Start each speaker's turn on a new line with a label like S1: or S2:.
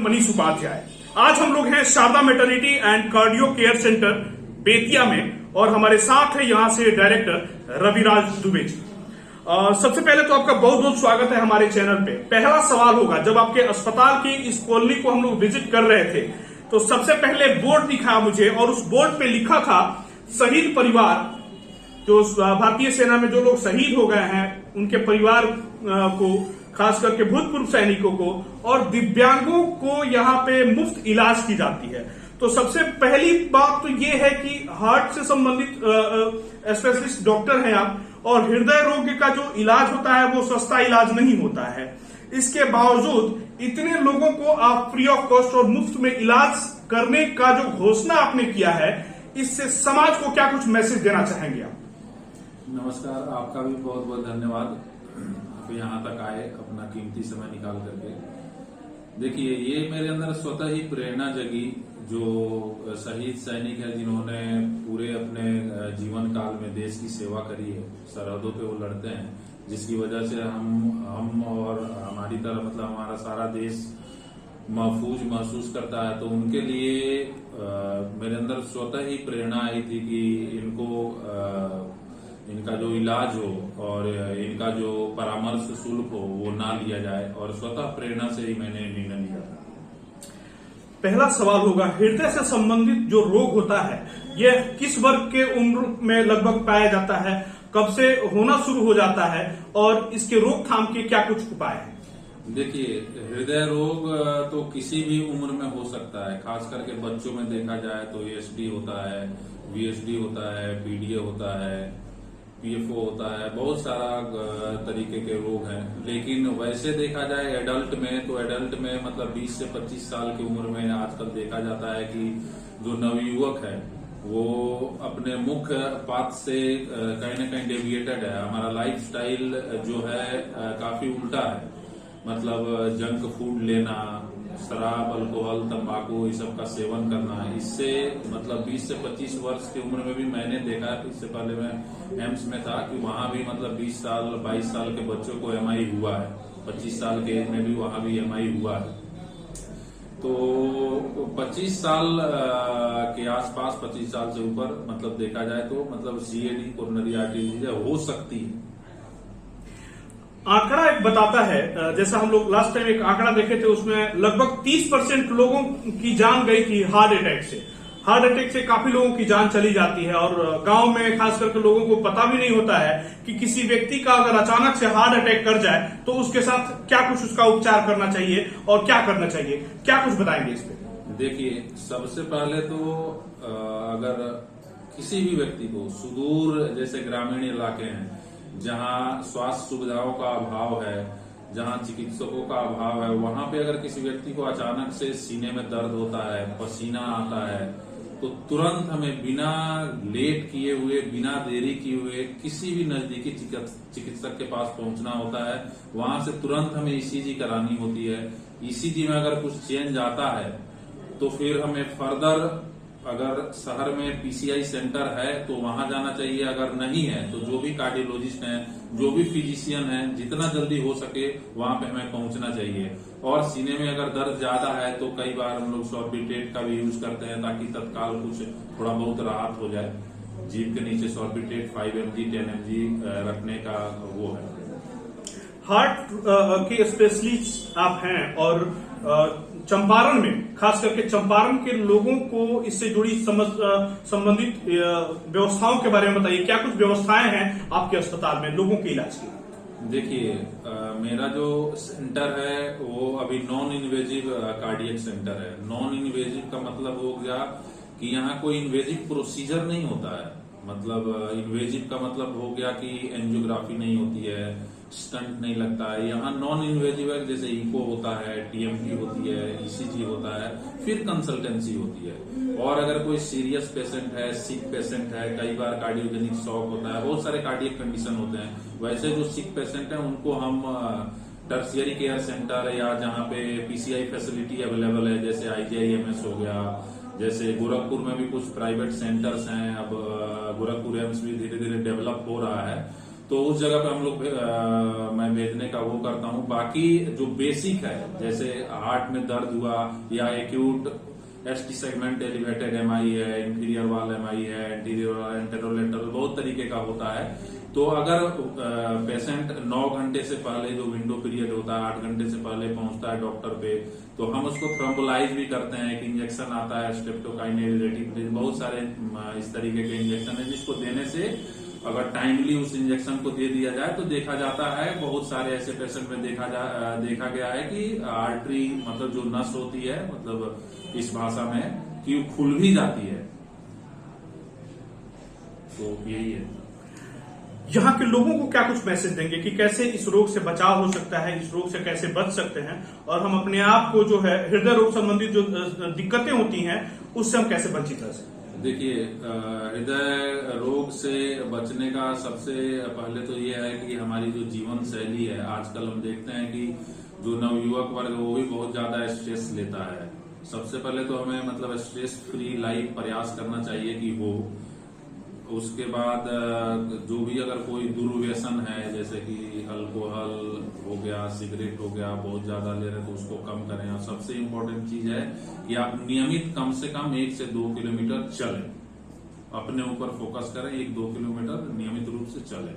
S1: मनीष उपाध्याय। आज हम लोग हैं Sharda maternity and cardio care centre Bettiah में और हमारे साथ है यहाँ से डायरेक्टर रविराज दुबे जी। सबसे पहले तो आपका बहुत बहुत स्वागत है हमारे चैनल पे। पहला सवाल होगा, जब आपके अस्पताल की इस कॉलोनी को हम लोग विजिट कर रहे थे तो सबसे पहले बोर्ड दिखा मुझे और उस बोर्ड पे लिखा था शहीद परिवार, जो भारतीय सेना में जो लोग शहीद हो गए हैं उनके परिवार को, खास करके भूतपूर्व सैनिकों को और दिव्यांगों को यहाँ पे मुफ्त इलाज की जाती है। तो सबसे पहली बात तो ये है कि हार्ट से संबंधित स्पेशलिस्ट डॉक्टर हैं आप, और हृदय रोग का जो इलाज होता है वो सस्ता इलाज नहीं होता है। इसके बावजूद इतने लोगों को आप फ्री ऑफ कॉस्ट और मुफ्त में इलाज करने का जो घोषणा आपने किया है, इससे समाज को क्या कुछ मैसेज देना चाहेंगे आप?
S2: नमस्कार, आपका भी बहुत बहुत धन्यवाद। आप यहाँ तक आए अपना कीमती समय निकाल करके। देखिए, ये मेरे अंदर स्वतः ही प्रेरणा जगी, जो शहीद सैनिक है जिन्होंने पूरे अपने जीवन काल में देश की सेवा करी है, सरहदों पे वो लड़ते हैं, जिसकी वजह से हम और हमारी तरह मतलब हमारा सारा देश महफूज महसूस करता है। तो उनके लिए मेरे अंदर स्वतः ही प्रेरणा आई थी कि इनका जो इलाज हो और इनका जो परामर्श शुल्क हो वो ना लिया जाए, और स्वतः प्रेरणा से ही मैंने निर्णय लिया था।
S1: पहला सवाल होगा, हृदय से संबंधित जो रोग होता है यह किस वर्ग के उम्र में लगभग पाया जाता है, कब से होना शुरू हो जाता है और इसके रोकथाम के क्या कुछ उपाय हैं?
S2: देखिए, हृदय रोग तो किसी भी उम्र में हो सकता है। खास करके बच्चों में देखा जाए तो एसडी होता है, वीएसडी होता है, पीडीए होता है, पीएफओ होता है, बहुत सारा तरीके के रोग हैं। लेकिन वैसे देखा जाए एडल्ट में, तो एडल्ट में मतलब 20 से 25 साल की उम्र में आजकल देखा जाता है कि जो नवयुवक है वो अपने मुख्य पाथ से कहीं न कहीं डेविएटेड है। हमारा लाइफस्टाइल जो है काफी उल्टा है, मतलब जंक फूड लेना, शराब, अल्कोहल, तंबाकू, इस सब का सेवन करना। इससे मतलब 20 से 25 वर्ष की उम्र में भी मैंने देखा है। इससे पहले मैं एम्स में था कि वहां भी मतलब 20 साल 22 साल के बच्चों को एमआई हुआ है, 25 साल के एज में भी वहां भी एमआई हुआ है। तो 25 साल के आसपास, 25 साल से ऊपर मतलब देखा जाए तो मतलब सीएडी, कोरोनरी आर्टरी डिजीज हो सकती है।
S1: आंकड़ा एक बताता है, जैसा हम लोग लास्ट टाइम एक आंकड़ा देखे थे, उसमें लगभग 30% लोगों की जान गई थी हार्ट अटैक से। हार्ट अटैक से काफी लोगों की जान चली जाती है और गांव में खास करके लोगों को पता भी नहीं होता है कि किसी व्यक्ति का अगर अचानक से हार्ट अटैक कर जाए तो उसके साथ क्या कुछ उसका उपचार करना चाहिए और क्या करना चाहिए, क्या कुछ बताएंगे इस पे?
S2: देखिए, सबसे पहले तो अगर किसी भी व्यक्ति को सुदूर जैसे ग्रामीण इलाके हैं जहां स्वास्थ्य सुविधाओं का अभाव है, जहां चिकित्सकों का अभाव है, वहां पे अगर किसी व्यक्ति को अचानक से सीने में दर्द होता है, पसीना आता है, तो तुरंत हमें बिना लेट किए हुए, बिना देरी किए हुए किसी भी नजदीकी चिकित्सक के पास पहुंचना होता है। वहां से तुरंत हमें ईसीजी करानी होती है। ईसीजी में अगर कुछ चेंज आता है तो फिर हमें फर्दर, अगर शहर में पीसीआई सेंटर है तो वहां जाना चाहिए। अगर नहीं है तो जो भी कार्डियोलॉजिस्ट हैं, जो भी फिजिशियन हैं, जितना जल्दी हो सके वहां पे हमें पहुंचना चाहिए। और सीने में अगर दर्द ज्यादा है तो कई बार हम लोग सॉर्बिट्रेट का भी यूज करते हैं ताकि तत्काल कुछ थोड़ा बहुत राहत हो जाए। जीभ के नीचे सॉर्बिट्रेट 5 mg 10 mg रखने का वो है।
S1: हार्ट के स्पेशलिस्ट आप हैं और चंपारण में, खास करके चंपारण के लोगों को इससे जुड़ी संबंधित व्यवस्थाओं के बारे में बताइए। क्या कुछ व्यवस्थाएं हैं आपके अस्पताल में लोगों के इलाज की?
S2: देखिए, मेरा जो सेंटर है वो अभी नॉन इन्वेजिव कार्डियक सेंटर है। नॉन इन्वेजिव का मतलब हो गया कि यहाँ कोई इन्वेजिव प्रोसीजर नहीं होता है। मतलब इन्वेजिव का मतलब हो गया कि एंजियोग्राफी नहीं होती है, स्टंट नहीं लगता है। यहाँ नॉन इन्वेजिव है, जैसे इको होता है, टीएमटी होती है, ईसीजी होता है, फिर कंसल्टेंसी होती है। और अगर कोई सीरियस पेशेंट है, सिक पेशेंट है, कई बार कार्डियोजेनिक शॉक होता है, बहुत सारे कार्डियक कंडीशन होते हैं। वैसे जो सिक पेशेंट है उनको हम टर्शियरी केयर सेंटर या जहाँ पे पीसीआई फैसिलिटी अवेलेबल है, जैसे आईजीआईएमएस हो गया, जैसे गोरखपुर में भी कुछ प्राइवेट सेंटर्स हैं। अब गोरखपुर एम्स भी धीरे धीरे डेवलप हो रहा है, तो उस जगह पे हम लोग मैं भेजने का वो करता हूँ। बाकी जो बेसिक है, जैसे हार्ट में दर्द हुआ या acute ST segment elevated MI है, इंफीरियर वाल एमआई है, एंटीरियर वाल एंटेरोलेटरल, बहुत तरीके का होता है। तो अगर पेशेंट 9 घंटे से पहले जो विंडो पीरियड होता है, 8 घंटे से पहले पहुंचता है डॉक्टर पे, तो हम उसको थ्रोम्बोलाइज भी करते हैं। एक इंजेक्शन आता है स्ट्रेप्टोकाइनेज, रेटिकुलेज, बहुत सारे इस तरीके के इंजेक्शन है जिसको देने से अगर टाइमली उस इंजेक्शन को दे दिया जाए तो देखा जाता है, बहुत सारे ऐसे पेशेंट में देखा गया है कि आर्टरी मतलब जो नस होती है, मतलब इस भाषा में कि वो खुल भी जाती है। तो यही है।
S1: यहाँ के लोगों को क्या कुछ मैसेज देंगे कि कैसे इस रोग से बचाव हो सकता है, इस रोग से कैसे बच सकते हैं, और हम अपने आप को जो है हृदय रोग संबंधित जो दिक्कतें होती हैं उससे हम कैसे वंचित रह सकते हैं?
S2: देखिए, हृदय रोग से बचने का सबसे पहले तो ये है कि हमारी जो जीवन शैली है, आजकल हम देखते हैं कि जो नवयुवक वर्ग वो भी बहुत ज्यादा स्ट्रेस लेता है। सबसे पहले तो हमें मतलब स्ट्रेस फ्री लाइफ प्रयास करना चाहिए कि हो। उसके बाद जो भी अगर कोई दुर्व्यसन है, जैसे कि अल्कोहल हो गया, सिगरेट हो गया, बहुत ज्यादा ले रहे तो उसको कम करें। और सबसे इम्पोर्टेंट चीज है कि आप नियमित कम से कम 1 से 2 किलोमीटर चलें। अपने ऊपर फोकस करें, 1-2 किलोमीटर नियमित रूप से चलें।